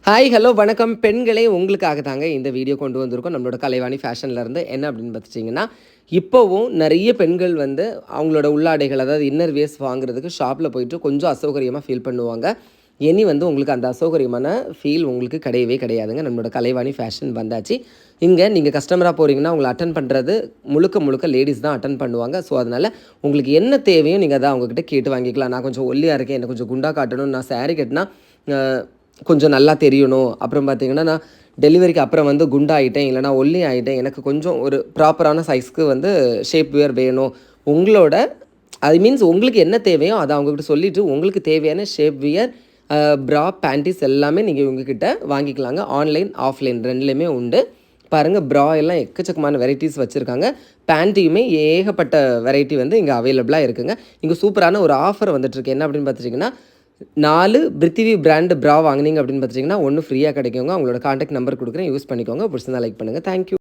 Hi hello வணக்கம் பெண்களே, உங்களுக்காக தாங்க இந்த வீடியோ கொண்டு வந்திருக்கோம் நம்மளோட கலைவாணி ஃபேஷன்லேருந்து. என்ன அப்படின்னு பார்த்துட்டிங்கன்னா, இப்போவும் நிறைய பெண்கள் வந்து அவங்களோட உள்ளாடைகள், அதாவது இன்னர் வேஸ் வாங்குறதுக்கு ஷாப்பில் போயிட்டு கொஞ்சம் அசௌகரியமாக ஃபீல் பண்ணுவாங்க. இனி வந்து உங்களுக்கு அந்த அசௌகரியமான ஃபீல் உங்களுக்கு கிடையவே கிடையாதுங்க. நம்மளோட கலைவாணி ஃபேஷன் வந்தாச்சு. இங்கே நீங்கள் கஸ்டமராக போகிறீங்கன்னா உங்களை அட்டன் பண்ணுறது முழுக்க முழுக்க லேடிஸ் தான் அட்டன் பண்ணுவாங்க. ஸோ அதனால் உங்களுக்கு என்ன தேவையோ நீங்கள் அதை அவங்கக்கிட்ட கேட்டு வாங்கிக்கலாம். நான் கொஞ்சம் ஒல்லியாக இருக்கேன், எனக்கு கொஞ்சம் குண்டாக காட்டணும், நான் சாரீ கட்டினா கொஞ்சம் நல்லா தெரியணும், அப்புறம் பார்த்திங்கன்னா நான் டெலிவரிக்கு அப்புறம் வந்து குண்டாகிட்டேன், இல்லைனா ஒல்லி ஆகிட்டேன், எனக்கு கொஞ்சம் ஒரு ப்ராப்பரான சைஸ்க்கு வந்து ஷேப் வியர் வேணும். உங்களோட அது மீன்ஸ் உங்களுக்கு என்ன தேவையோ அதை அவங்கக்கிட்ட சொல்லிவிட்டு உங்களுக்கு தேவையான ஷேப் வியர், ப்ரா, பேண்டிஸ் எல்லாமே நீங்கள் இவங்கக்கிட்ட வாங்கிக்கலாங்க. ஆன்லைன் ஆஃப்லைன் ரெண்டுலேயுமே உண்டு. பாருங்கள், ப்ரா எல்லாம் எக்கச்சக்கமான வெரைட்டிஸ் வச்சுருக்காங்க. பேண்ட்டியுமே ஏகப்பட்ட வெரைட்டி வந்து இங்கே அவைலபிளாக இருக்குங்க. இங்கே சூப்பரான ஒரு ஆஃபர் வந்துட்டுருக்கு. என்ன அப்படின்னு பார்த்துட்டிங்கன்னா, 4 பிருத்திவி பிராண்டு ப்ரா வாங்கினீங்க அப்படின்னு பார்த்துட்டிங்கன்னா 1 ஃப்ரீயாக கிடைக்குங்க. அவங்களோட கான்டாக்ட் நம்பர் கொடுக்குறேன், யூஸ் பண்ணிக்கோங்க. பிடிச்சிருந்தா லைக் பண்ணுங்கள். தேங்க்யூ.